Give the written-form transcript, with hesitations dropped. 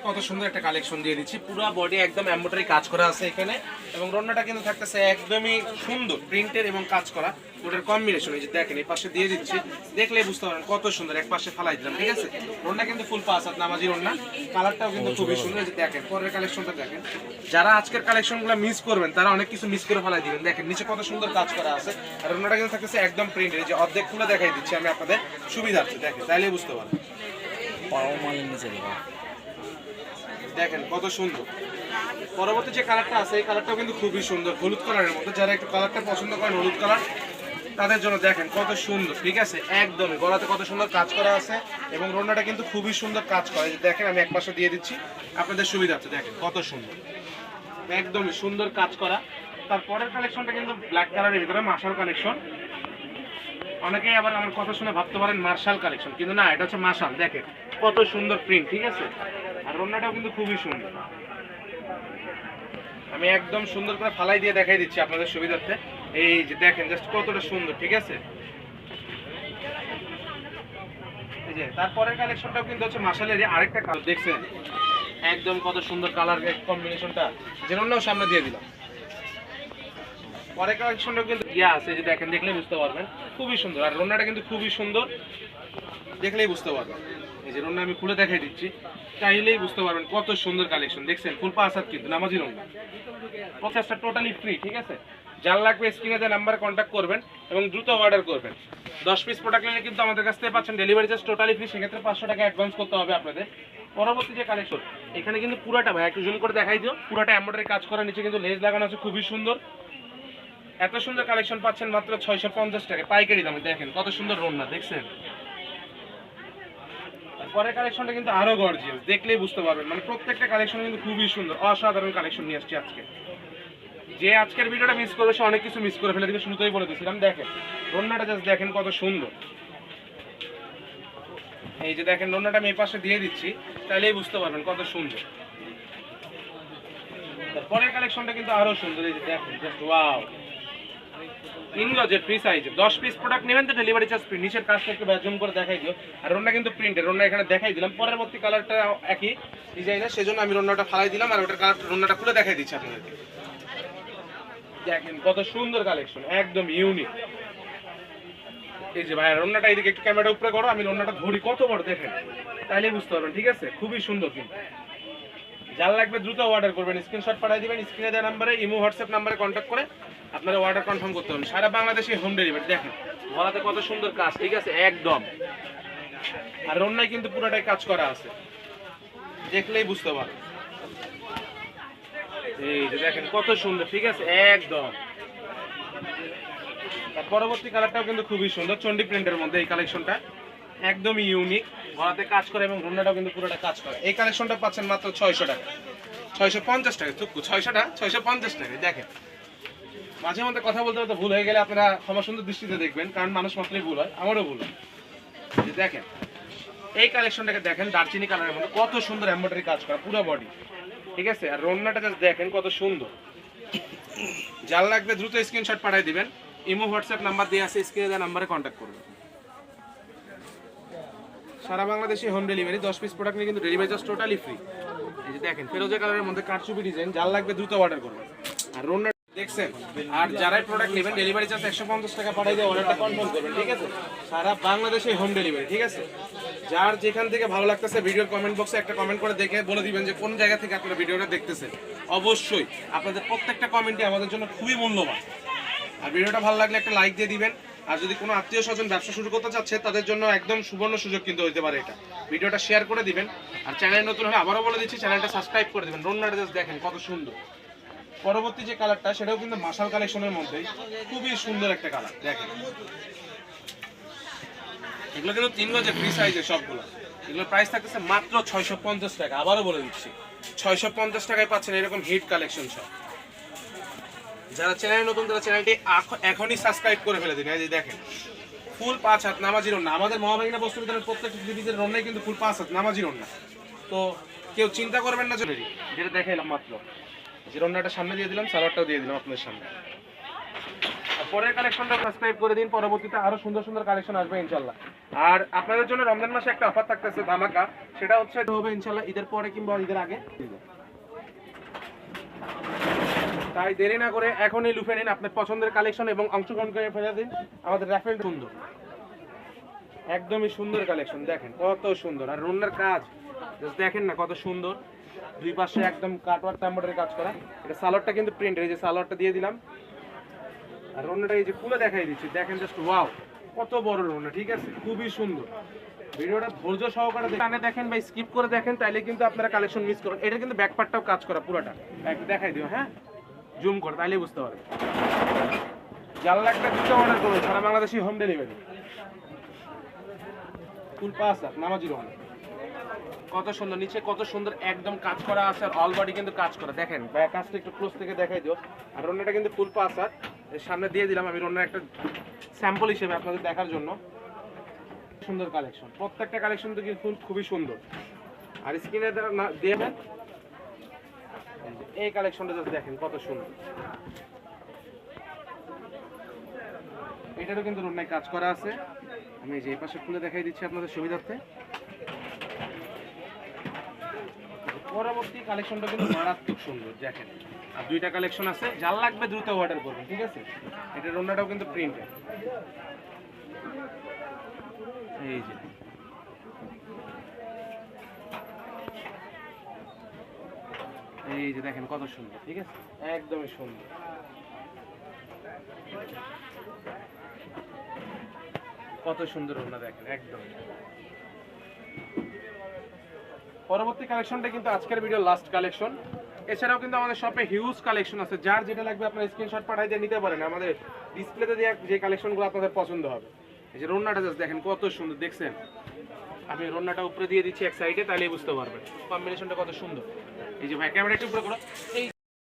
কত সুন্দর একটা কালেকশন দিয়ে দিচ্ছি, পুরো বডি একদম এমব্রয়ডারি কাজ করা আছে এখানে, এবং রন্নাটা কিন্তু থাকতেছে একদমই সুন্দর প্রিন্টের এবং কাজ করা দুটোর কম্বিনেশন। এই যে দেখেন এই পাশে দিয়ে দিচ্ছি, দেখলেই বুঝতে পারেন কত সুন্দর। এক পাশে ফালাই দিলাম, ঠিক আছে। রন্না কিন্তু ফুল পাঁচ হাত নামাজি রন্না, কালারটাও কিন্তু খুবই সুন্দর। এই যে দেখেন পরের কালেকশনটা দেখেন, যারা আজকের কালেকশনগুলো মিস করবেন তারা অনেক কিছু মিস করে ফেলাই দিবেন। দেখেন নিচে কত সুন্দর কাজ করা আছে, আর রন্নাটা কিন্তু থাকতেছে একদম প্রিন্টের। এই যে অর্ধেক খুলে দেখাই দিচ্ছি আমি আপনাদের সুবিধার্থে, দেখেন তাইলেই বুঝতে পারেন। দেখেন কত সুন্দর। পরবর্তী যে কালারটা আছে এই কালারটাও কিন্তু খুবই সুন্দর, হলুদ কালারের মধ্যে। যারা একটু কালারটা পছন্দ করেন হলুদ কালার, তাদের জন্য দেখেন কত সুন্দর, ঠিক আছে। একদমই গলাতে কত সুন্দর কাজ করা আছে, এবং রোনাটা কিন্তু খুবই সুন্দর কাজ করে। দেখেন আমি এক পাশে দিয়ে দিচ্ছি আপনাদের সুবিধার্থে, দেখেন কত সুন্দর, একদমই সুন্দর কাজ করা। তারপরের কালেকশনটা কিন্তু ব্ল্যাক কালারের ভিতরে মার্শাল কালেকশন। অনেকেই আবার আমার কথা শুনে ভাবতে পারেন মার্শাল কালেকশন, কিন্তু না, এটা হচ্ছে মার্শাল। দেখেন কত সুন্দর প্রিন্ট, ঠিক আছে। আর রন্নাটাও কিন্তু খুবই সুন্দর। আমি একদম সুন্দর করে ফালাই দিয়ে দেখাই দিচ্ছি আপনাদের সুবিধার্থে। এই যে দেখেন জাস্ট কতটা সুন্দর, ঠিক আছে। এই যে তারপরের কালেকশনটাও কিন্তু হচ্ছে মার্শালের আরেকটা কালার, দেখছেন একদম কত সুন্দর কালার কম্বিনেশনটা, যে রন্নাও সামনে দিয়ে দিলাম। পরের কালেকশনটাও কিন্তু ইয়া আছে, যে দেখেন দেখলেই বুঝতে পারবেন খুবই সুন্দর। আর রন্নাটা কিন্তু খুবই সুন্দর, দেখলেই বুঝতে পারবেন। এই যে রন্না আমি খুলে দেখাই দিচ্ছি, চাইলেই বুঝতে পারবেন কত সুন্দর কালেকশন। দেখছেন ফুল পাঁচ হাত কিন্তু নামাজি রন্না, প্রসেসটা টোটালি ফ্রি, ঠিক আছে। যার লাগবে স্ক্রিনে দেওয়া নাম্বারে কন্ট্যাক্ট করবেন এবং দ্রুত অর্ডার করবেন। 10 পিস প্রোডাক্ট নিলে কিন্তু আমাদের কাছ থেকে পাচ্ছেন ডেলিভারি চার্জ টোটালি ফ্রি, সেক্ষেত্রে 500 টাকা অ্যাডভান্স করতে হবে আপনাদের। পরবর্তী যে কালেকশন এখানে কিন্তু পুরোটা ভাই একটু জুম করে দেখাই দিও, পুরোটা এমব্রয়ডারি কাজ করা, নিচে কিন্তু লেজ লাগানো আছে, খুবই সুন্দর। এত সুন্দর কালেকশন পাচ্ছেন মাত্র 650 টাকা পাইকারি দামে। দেখেন কত সুন্দর রন্না, দেখছেন। পরের কালেকশনটা কিন্তু আরো গর্জিয়াস, দেখলেই বুঝতে পারবেন। মানে প্রত্যেকটা কালেকশন কিন্তু খুবই সুন্দর, অসাধারণ কালেকশন নিয়ে আসছি আজকে। যে আজকের ভিডিওটা মিস করবে সে অনেক কিছু মিস করে ফেলে দিবে, শুরুতেই বলে দিয়েছিলাম। দেখেন রন্নাটা জাস্ট দেখেন কত সুন্দর। এই যে দেখেন রন্নাটা আমি এই পাশে দিয়ে দিচ্ছি, তাহলেই বুঝতে পারবেন কত সুন্দর। পরের কালেকশনটা কিন্তু আরো সুন্দর, এই যে দেখেন জাস্ট ওয়াও। 3 গজের ফ্রি সাইজে 10 পিস প্রোডাক্ট নেবেন তো ডেলিভারি চার্জ ফ্রি। নিচের কাজটা একটু জুম করে দেখাই দিও। আর রন্না কিন্তু প্রিন্টের, রন্না এখানে দেখাই দিলাম। পরবর্তী কালারটা একই ডিজাইনের, সেজন্য আমি রন্নাটা ফালাই দিলাম, আর ওটার কালার রন্নাটা খুলে দেখাই দিচ্ছি আপনাদেরকে। দেখেন কত সুন্দর কালেকশন, একদম ইউনিক। এই যে ভাই রন্নাটা এদিকে একটু ক্যামেরাটা উপরে করো, আমি রন্নাটা ধরি কত বড় দেখেন, তাইলেই বুঝতে পারবেন, ঠিক আছে। খুবই সুন্দর কিন্তু। যার লাগবে দ্রুত অর্ডার করবেন, স্ক্রিনশট পাঠিয়ে দিবেন স্ক্রিনে দেওয়া নাম্বারে, ইমো হোয়াটসঅ্যাপ নাম্বারে কন্ট্যাক্ট করে আপনারা অর্ডার কনফার্ম করতে হবে। সারা বাংলাদেশে হোম ডেলিভারি। দেখেন গলাতে কত সুন্দর কাজ, ঠিক আছে একদম। আর রন্নায় কিন্তু পুরোটাই কাজ করা আছে, দেখলেই বুঝতে পারবেন। এই যে দেখেন কত সুন্দর, ঠিক আছে একদম। তার পরবর্তী কালারটাও কিন্তু খুবই সুন্দর, চন্ডি প্রিন্টের মধ্যে এই কালেকশনটা একদমই ইউনিক, গলাতে কাজ করে এবং রন্নাটাও কিন্তু পুরোটা কাজ করে। এই কালেকশনটা পাচ্ছেন মাত্র 600 টাকা, 650 টাকা, চুক্কু 600 650 টাকা। দেখেন মাঝে মধ্যে কথা বলতে বলতে ভুল হয়ে গেলে আপনারা ক্ষমা সুন্দর দৃষ্টিতে দেখবেন, কারণ মানুষ মাত্রই ভুল হয়, আমারও ভুল হয়। দেখেন এই কালেকশনটাকে দেখেন, দারচিনি কালারের মধ্যে কত সুন্দর এমব্রয়ডারি কাজ করা পুরো বডি, ঠিক আছে। আর রন্নাটা জাস্ট দেখেন কত সুন্দর। যার লাগবে দ্রুত স্ক্রিনশট পাঠিয়ে দিবেন, ইমো হোয়াটসঅ্যাপ নাম্বার দিয়ে আছে, স্ক্রিনে দেওয়া নাম্বারে কন্ট্যাক্ট করবেন। সারা বাংলাদেশে হোম ডেলিভারি। 10 পিস প্রোডাক্ট নিয়ে কিন্তু ডেলিভারি চার্জ টোটালি ফ্রি। এই যে দেখেন ফেরোজা কালারের মধ্যে কারচুপি ডিজাইন, যার লাগবে দ্রুত অর্ডার করবেন। আর রন্না দেখছেন, আর যারাই প্রোডাক্ট নেবেন ডেলিভারি চার্জ 150 টাকা পাঠিয়ে দিয়ে অর্ডারটা কনফার্ম করবেন, ঠিক আছে। সারা বাংলাদেশে হোম ডেলিভারি, ঠিক আছে। যার যেখান থেকে ভালো লাগতেছে ভিডিওর কমেন্ট বক্সে একটা কমেন্ট করে দেখে বলে দিবেন যে কোন জায়গা থেকে আপনারা ভিডিওটা দেখতেছেন। অবশ্যই আপনাদের প্রত্যেকটা কমেন্টই আমাদের জন্য খুবই মূল্যবান। আর ভিডিওটা ভালো লাগলে একটা লাইক দিয়ে দিবেন। আর যদি কোনো আত্মীয় স্বজন ব্যবসা শুরু করতে চাচ্ছে তাদের জন্য একদম সুবর্ণ সুযোগ কিন্তু হতে পারে এটা। ভিডিওটা শেয়ার করে দিবেন। আর চ্যানেল নতুন হলে আবারও বলে দিচ্ছি, চ্যানেলটা সাবস্ক্রাইব করে দিবেন। রন্নাটা জাস্ট দেখেন কত সুন্দর। পরবর্তী যে কালারটা সেটাও কিন্তু মার্শাল কালেকশনের মধ্যেই খুবই সুন্দর একটা কালার। দেখেন এগুলো কিন্তু 3 গজের ফ্রি সাইজের সবগুলো। এগুলোর প্রাইস থাকতেছে মাত্র 650 টাকা। আবারও বলে দিচ্ছি 650 টাকায় পাচ্ছেন এরকম হিট কালেকশন সব। যারা চ্যানেল নতুন তারা চ্যানেলটি এখনই সাবস্ক্রাইব করে ফেলে দিন। এই যে দেখেন ফুল 5 হাত নামাজি রন্না, আমাদের মহাবাগিনা বস্ত্র বিতানের প্রত্যেকটা ডিভিজের রন্নাই কিন্তু ফুল 5 হাত নামাজি রন্না। তো কেউ চিন্তা করবেন না, চলে যেটা দেখাইলাম মাত্র, যে রন্নাটা সামনে দিয়ে দিলাম, সালোয়ারটাও দিয়ে দিলাম আপনাদের সামনে। আর পরের কালেকশনটা সাবস্ক্রাইব করে দিন, পরবর্তীতে আরো সুন্দর সুন্দর কালেকশন আসবে ইনশাল্লাহ। আর আপনাদের জন্য রমজান মাসে একটা অফার থাকতেছে ধামাকা, সেটা হচ্ছে হবে ইনশাআল্লাহ ঈদের পরে কিংবা ঈদের আগে। তাই দেরি না করে এখনই লুফে নিন আপনার পছন্দের কালেকশন এবং অংশগ্রহণ করে ফেলে দিন আমাদের রাফেল। সুন্দর, একদমই সুন্দর কালেকশন, দেখেন কত সুন্দর। আর রুনার কাজ দেখেন না কত সুন্দর, দুই পাশে একদম কাটওয়ার্ক এমব্রয়ডারি কাজ করা। এটা সালোয়ারটা কিন্তু প্রিন্টের, এই যে সালোয়ারটা দিয়ে দিলাম। আর রুনাটা এই যে খুলে দেখাই দিচ্ছি, দেখেন জাস্ট ওয়াও কত বড় রুনা, ঠিক আছে, খুবই সুন্দর। ভিডিওটা ধৈর্য সহকারে দেখেন বা স্কিপ করে দেখেন, তাইলে কিন্তু আপনারা কালেকশন মিস করেন। এটা কিন্তু ব্যাক পার্টটাও কাজ করা পুরোটা, একটু দেখাই দিও, হ্যাঁ জুম করে, তাইলে বুঝতে পারবেন। জানলা একটা দুটো অর্ডার করুন, সারা বাংলাদেশি হোম ডেলিভারি, ফুল পাস আপ নামাজি রহমান। কত সুন্দর, নিচে কত সুন্দর একদম কাজ করা আছে, আর অল বডি কিন্তু কাজ করা, দেখেন ব্যাক কাজটা একটু ক্লোজ থেকে দেখাই দিও। আর রন্নাটা কিন্তু ফুল পাস আর এর সামনে দিয়ে দিলাম আমি রন্নার একটা স্যাম্পল হিসেবে আপনাদের দেখার জন্য। সুন্দর কালেকশন, প্রত্যেকটা কালেকশন তো কিন্তু খুবই সুন্দর। আর স্ক্রিনে দেবেন এই কালেকশনটা জাস্ট দেখেন কত সুন্দর। এটারও কিন্তু রন্নায় কাজ করা আছে, আমি যে পাশে খুলে দেখাই দিচ্ছি আপনাদের সুবিধার্থে। পরবর্তী কালেকশনটা কিন্তু মারাত্মক সুন্দর, দেখেন। আর দুইটা কালেকশন আছে, যার লাগবে দ্রুত অর্ডার করবেন, ঠিক আছে। এটা রন্নাটাও কিন্তু প্রিন্টেড, এই যে এই যে দেখেন কত সুন্দর, ঠিক আছে, একদমই সুন্দর। কত সুন্দর রন্না দেখেন একদম। পরবর্তী কালেকশনটা কিন্তু আজকের ভিডিও লাস্ট কালেকশন। এছাড়াও কিন্তু আমাদের শপে হিউজ কালেকশন আছে, যার যেটা লাগবে আপনার স্ক্রিনশট পাঠিয়ে দিয়ে নিতে পারেন। আমাদের ডিসপ্লেতে দেওয়া যে কালেকশনগুলো আপনাদের পছন্দ হবে। এই যে রন্নাটা জাস্ট দেখেন কত সুন্দর, দেখছেন। আমি রন্নাটা উপরে দিয়ে দিচ্ছি এক সাইডে, তাহলেই বুঝতে পারবেন কম্বিনেশনটা কত সুন্দর। এই যে ভাই ক্যামেরা একটু উপরে করো, এই